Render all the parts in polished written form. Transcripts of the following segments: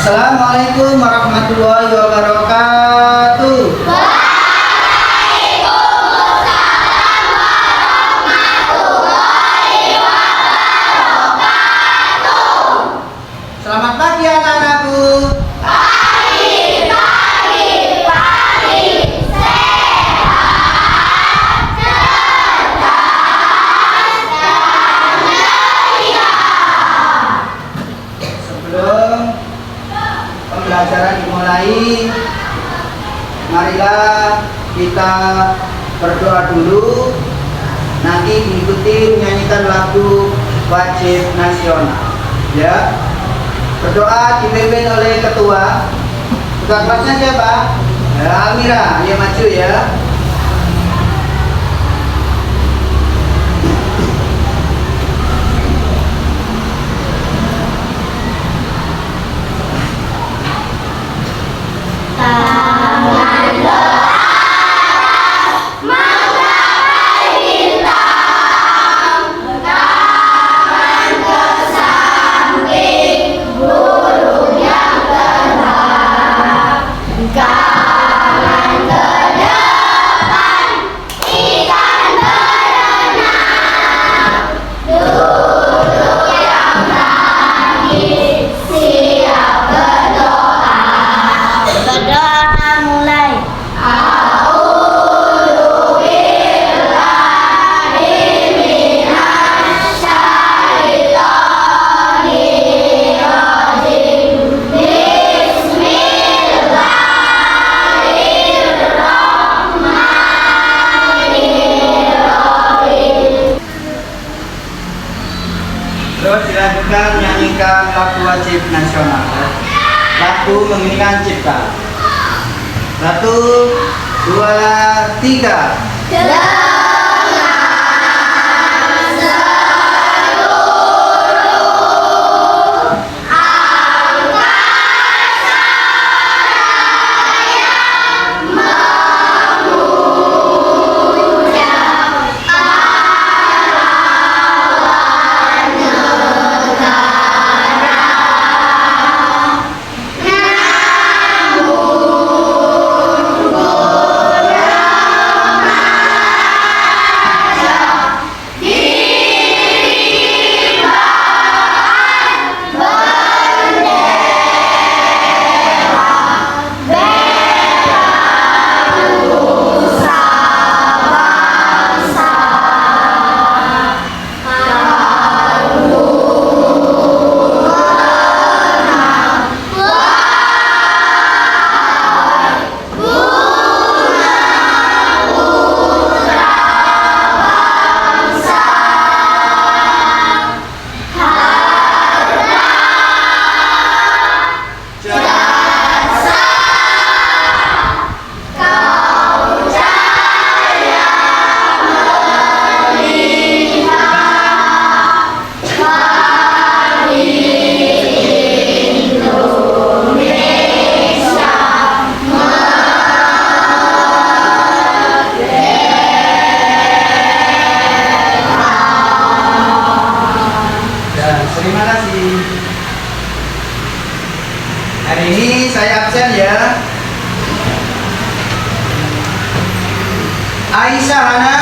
Assalamualaikum warahmatullahi wabarakatuh. Waalaikumsalam warahmatullahi wabarakatuh. Selamat pagi anak-anakku. Pagi. Sehat, cerdas, dan ceria. Sebelum pembelajaran dimulai, marilah kita berdoa dulu. Nanti diikuti menyanyikan lagu wajib nasional. Ya, berdoa dipimpin oleh ketua. Ketua kelasnya siapa? Ya, Almira, ayo maju ya. Tangan ke atas, menggapai bintang. Tangan ke samping, burung yang terbang. Tangan ke depan, ikan berenang. Duduk yang rapi, siap berdoa. Berdoa mulai. A'udzu billahi minasy syaithanir rajim. Bismillahirrahmanirrahim. Terus dilanjutkan menyanyikan lagu wajib nasional. Lagu menginginkan cipta. 1, 2, 3. Dengan seluruh angkasa raya memuja pahlawan negara. Terima kasih. Hari ini saya absen ya. Aisyah Hana,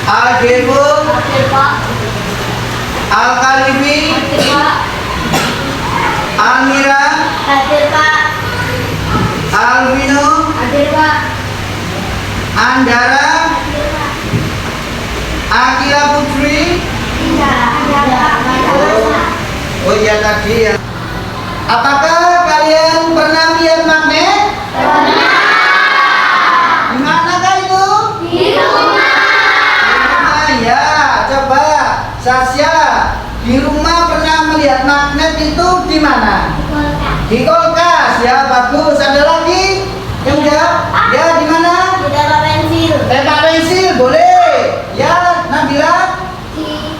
Al-Gebu, Al-Kalifi, Almira, Alvino, Andara, Akila Putri. Oh iya tadi ya. Apakah kalian pernah lihat magnet? Pernah. Di manakah itu? Di rumah. Ya, coba Sasya, di rumah pernah melihat magnet itu di mana? Di kulkas. Ya, bagus. Ada lagi? Yang jawab? Ya, di mana? Di dalam pensil. Tempat pensil, boleh. Ya, Nabila? Di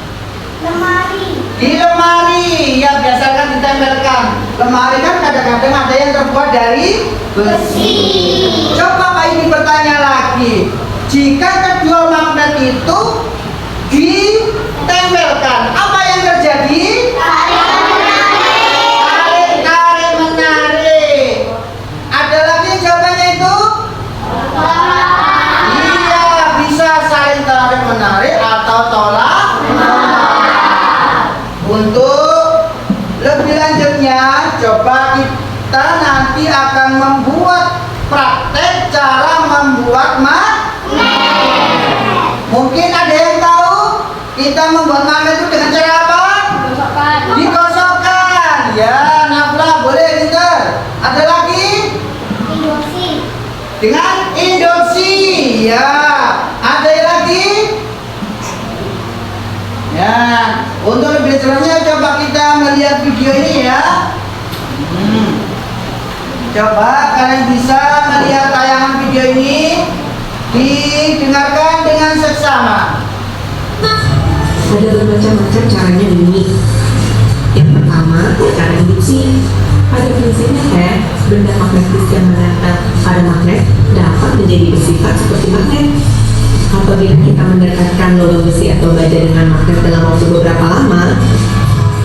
lemari. Di lemari. Ya, biasakan ditempelkan. Lemari kan kadang-kadang ada yang terbuat dari besi. Coba Pak ini bertanya lagi. Jika kedua magnet itu ditempelkan, apa yang terjadi? Saling menarik. Saling kita membuat magnet itu dengan cara apa? Digosokkan. Ya, Nafla boleh pintar. Ada lagi? Induksi. Dengan induksi. Ya, ada lagi? Ya, untuk lebih jelasnya coba kita melihat video ini ya. Coba kalian bisa melihat tayangan video ini, didengarkan dengan seksama. Ada bermacam-macam caranya ini. Yang pertama, cara induksi. Pada prinsipnya benda magnetis yang menempel pada magnet dapat menjadi bersifat seperti magnet. Apabila kita mendekatkan logam besi atau baja dengan magnet dalam waktu beberapa lama,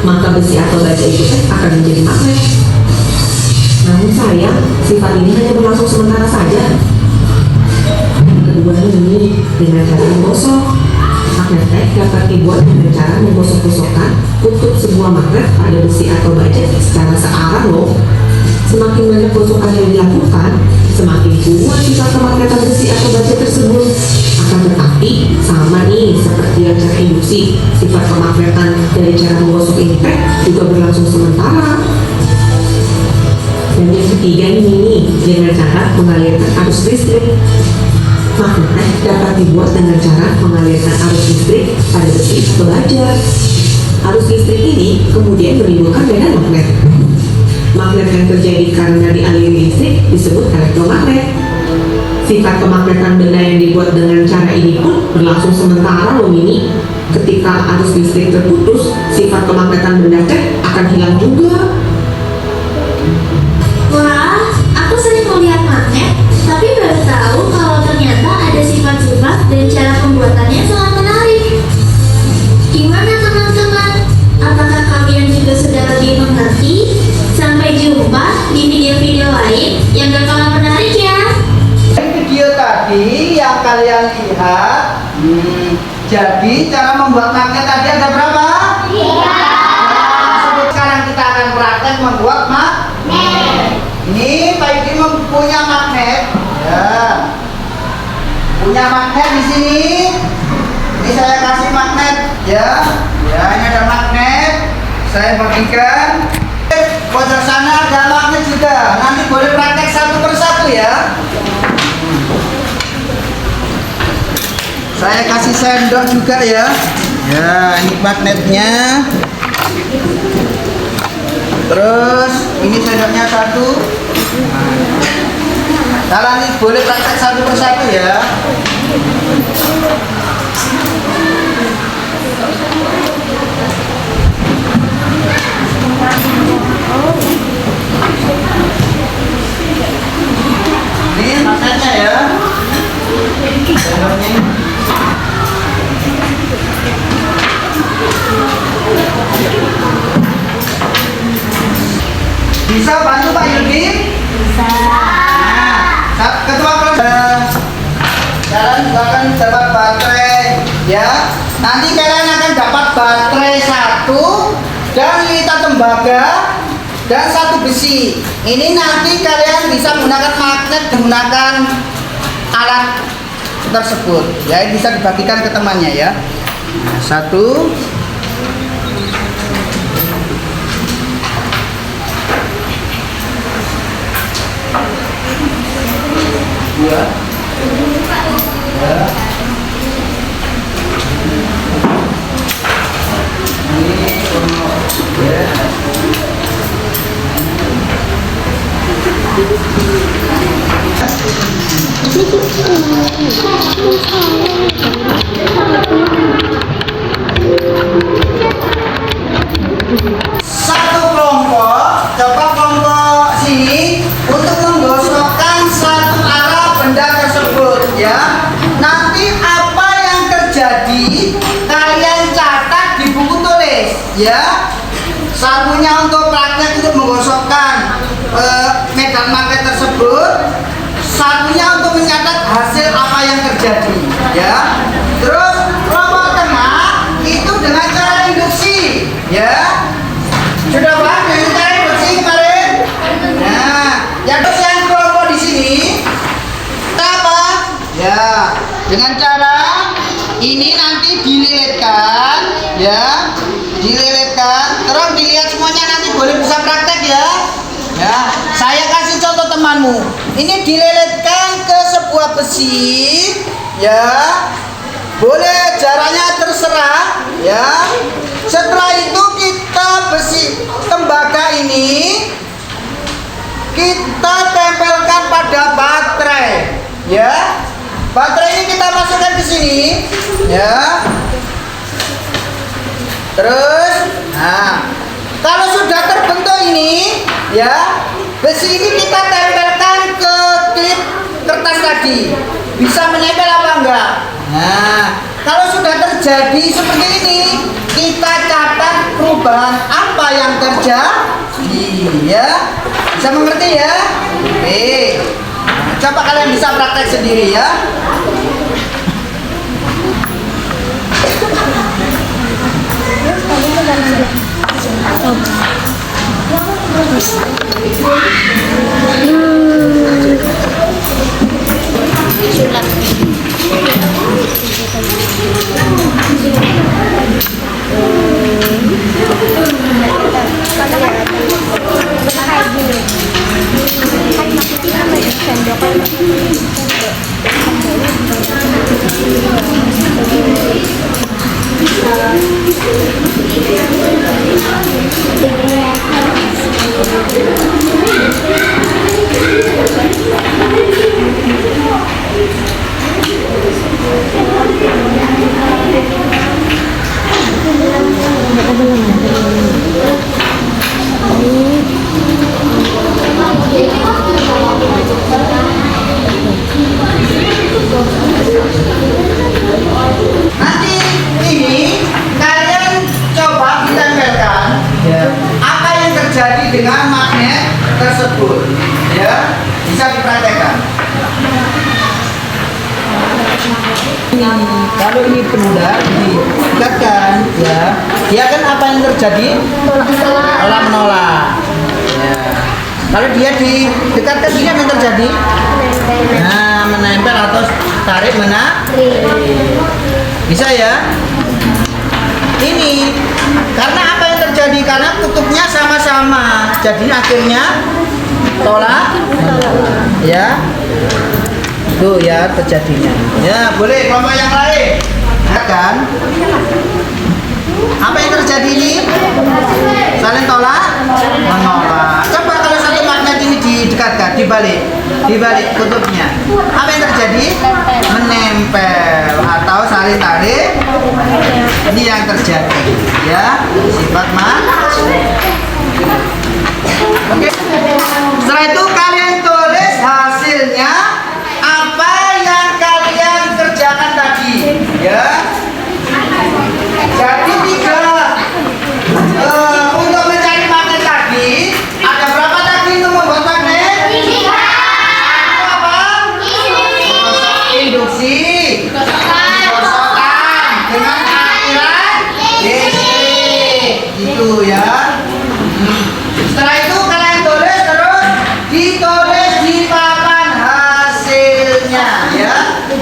maka besi atau baja itu akan menjadi magnet. Namun sayang, sifat ini hanya berlangsung sementara saja. Yang kedua ini dengan cara menggosok. Magnet dapat dibuat dengan cara menggosok-gosokkan kutub sebuah magnet pada besi atau baja secara searah loh. Semakin banyak gosokan yang dilakukan, semakin kuat sifat kemagnetan besi atau baja tersebut. Akan tetapi sama nih seperti yang cara induksi, sifat kemagnetan dari cara menggosok ini juga berlangsung sementara. Dan yang ketiga ini dengan cara mengalirkan arus listrik. Magnet dapat dibuat dengan cara mengalirkan arus listrik pada besi atau baja. Arus listrik ini kemudian menimbulkan medan magnet. Magnet yang terjadi karena dialiri listrik disebut elektromagnet. Sifat kemagnetan benda yang dibuat dengan cara ini pun berlangsung sementara loh ini. Ketika arus listrik terputus, sifat kemagnetan benda akan hilang juga. Wah, aku sering melihat magnet, tapi baru tahu kalau ternyata ada sifat-sifat dan cara pembuatannya sangat menarik. Gimana teman-teman? Apakah kalian juga sudah lebih mengerti? Sampai jumpa di video-video lain yang gak kalah menarik ya. Video tadi yang kalian lihat, jadi cara membuat magnet tadi ada berapa? Iya. Sekarang kita akan praktek membuat magnet. Ini Pak Yudi punya magnet, ya. Punya magnet di sini. Ini saya kasih magnet, ya. Ya, ini ada magnet. Saya bagikan. Pojok sana ada magnet juga. Nanti boleh praktek satu persatu ya. Saya kasih sendok juga ya. Ya, ini magnetnya. Terus ini sendoknya satu. Kalian ini boleh praktek satu persatu ya. Ini magnetnya ya. Sendoknya. Bisa bantu Pak Yudi? Bisa. Nah, ketua kelas kalian juga akan dapat baterai ya. Nanti kalian akan dapat baterai satu dan liter tembaga dan satu besi. Ini nanti kalian bisa menggunakan magnet menggunakan alat tersebut ya, bisa dibagikan ke temannya ya. Nah, satu. Dua. Ya. Ini ya. Satu kelompok, coba kelompok sini untuk menggosokkan satu arah benda tersebut ya. Nanti apa yang terjadi kalian catat di buku tulis ya. Satunya untuk praktek untuk menggosokkan medan magnet tersebut, satunya untuk mencatat hasil apa yang terjadi ya. Terus kelompok tengah itu dengan cara induksi ya. Sudah paham dengan cara induksi kemarin? Nah, yang kelompok di sini apa? Ya, dengan cara Ini nanti dililitkan, ya, dililitkan. Terus dilihat semuanya, nanti boleh bisa praktek ya. Ya, saya kasih contoh temanmu. Ini dililitkan ke sebuah besi, ya. Boleh jaraknya terserah, ya. Setelah itu kita besi tembaga ini kita tempelkan pada baterai, ya. Baterai ini kita masukkan ke sini, ya. Terus, nah, kalau sudah terbentuk ini, ya, besi ini kita tempelkan ke klip kertas tadi. Bisa menempel apa enggak? Nah, kalau sudah terjadi seperti ini, kita catat perubahan apa yang terjadi, ya. Bisa mengerti ya? Oke. Nah, coba kalian bisa praktek sendiri ya. Nanti ini kalian coba ditempelkan, ya, apa yang terjadi dengan magnet tersebut, ya, bisa dipraktekkan. Kalau ini benda diikatkan, ya, dia kan apa yang terjadi? Tolak menolak. Ya. Kalau dia didekatkan, gini apa yang terjadi? Nah, menempel atau tarik menarik. Bisa ya? Ini karena apa yang terjadi? Karena kutubnya sama-sama, jadi akhirnya tolak, ya. Tuh ya terjadinya. Ya boleh kelompok yang lain, ya kan? Apa yang terjadi ini? Saling tolak menolak. Coba kalau satu magnet ini didekatkan, dibalik kutubnya, apa yang terjadi? Menempel atau saling tarik. Ini yang terjadi, ya, sifat magnet. Oke. Setelah itu kalian tulis hasilnya apa yang kalian kerjakan tadi, ya. Jadi untuk mencari magnet tadi, ada berapa tadi untuk membuat magnet? Apa? Induksi. Gosokan dengan akhiran listrik, gitu ya. Setelah itu kalian tulis, terus ditulis di papan hasilnya, ya.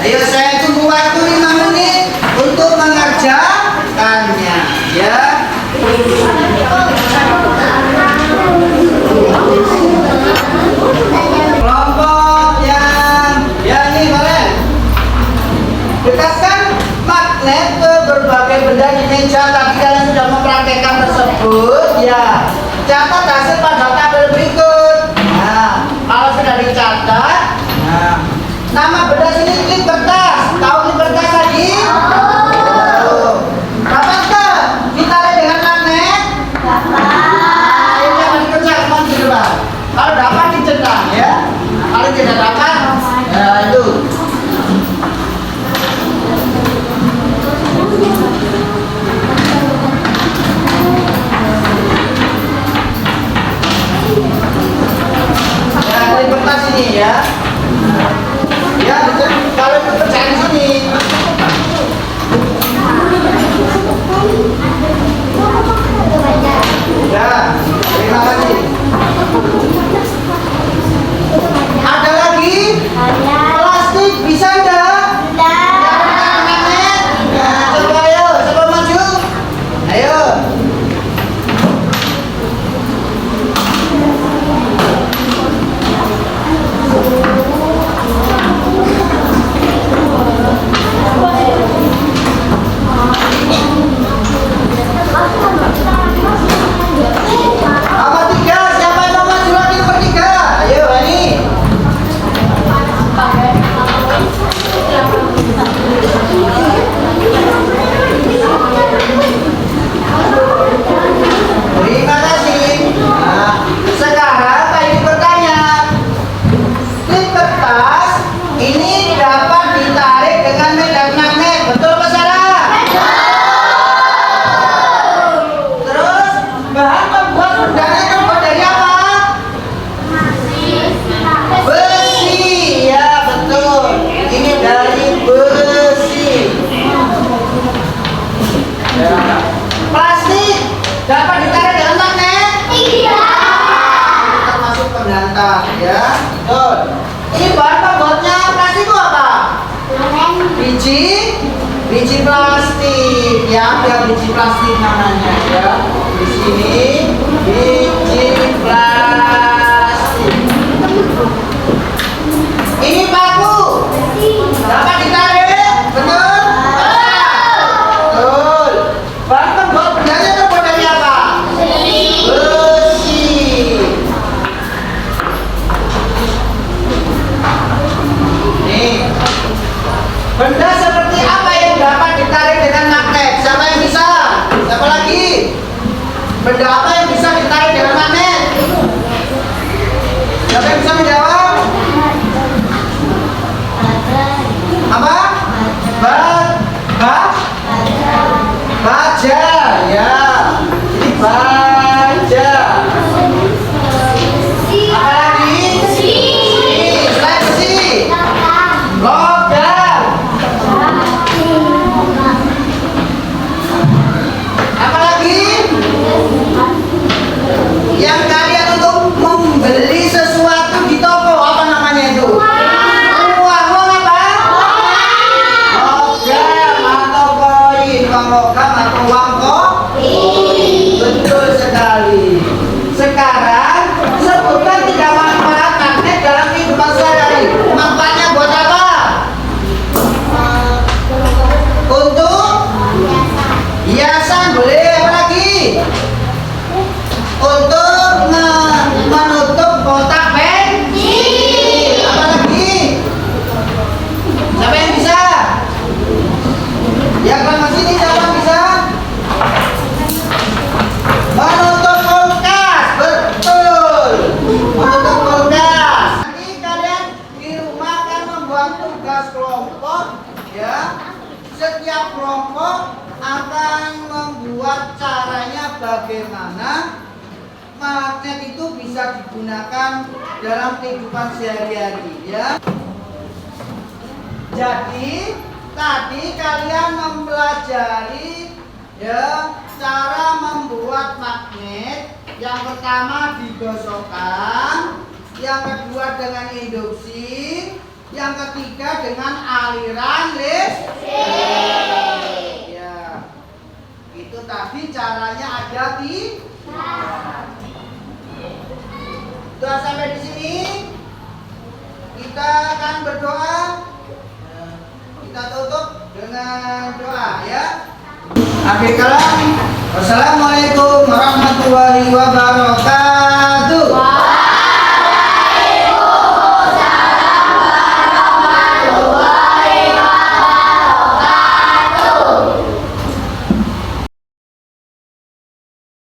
Ayo saya tunggu waktu 5 menit untuk mengerjakannya, ya. Kelompok yang ini kalian dekatkan magnet ke berbagai benda di meja. Tadi kalian sudah mempraktekkan tersebut, ya. Catat hasil pada tabel berikut. Nah, kalau sudah dicatat, nah, nama benda sini klip kertas. Tahu klip kertas tadi? Dapatkah ditarik dengan magnet? Dapat. Ini yang dikerjakan di depan. Kalau dapat dicentang, ya. Kalau tidak dapat, ya itu. Ya, klip kertas ini, ya. Ya, kalau itu kerjaan dengan medan magnet. Betul apa salah? Terus bahan pembuat bendanya terbuat dari apa? Besi. Ya betul. Ini dari besi. Ya. Plastik dapat ditarik dengan magnet? Termasuk penantang ya. Betul. Ini bahan pembuatnya plastik itu apa? Biji plastik ya, biji plastik namanya ya. Di sini biji plastik. Ini paku dapat ditarik, betul? Betul. Bahan pembuat bendanya terbuat dari apa? Besi. Nih, benda seperti apa yang dapat ditarik dengan magnet? Siapa yang bisa? Siapa lagi? Benda apa yang bisa ditarik dengan magnet? Siapa yang bisa menjawab? Apa? Baja ya. Ini baja. Apa lagi? Selain besi. Logam. Apa lagi? Yang kalian untuk membeli sesuatu di toko, apa namanya itu? Uang apa? Logam atau koin, uang logam atau uang koin. Betul sekali. Sekarang sebutkan 3 manfaat magnet dalam kehidupan sehari-hari. Manfaatnya buat apa? Untuk hiasan, boleh. Apa lagi? Untuk menutup kotak pensil. Apa lagi? Siapa yang bisa? Yang kelas sini siapa yang bisa? Menutup kulkas, betul. Menutup kulkas. Nanti kalian di rumah akan membuat tugas kelompok, ya. Setiap kelompok akan membuat caranya bagaimana magnet itu bisa digunakan dalam kehidupan sehari-hari, ya. Jadi tadi kalian mempelajari ya cara membuat magnet. Yang pertama digosokkan, yang kedua dengan induksi, yang ketiga dengan aliran listrik. Ya, itu tadi caranya ada di. Sudah sampai di sini, kita akan berdoa. Kita tutup dengan doa ya. Akhir kalam. Wassalamualaikum warahmatullahi wabarakatuh.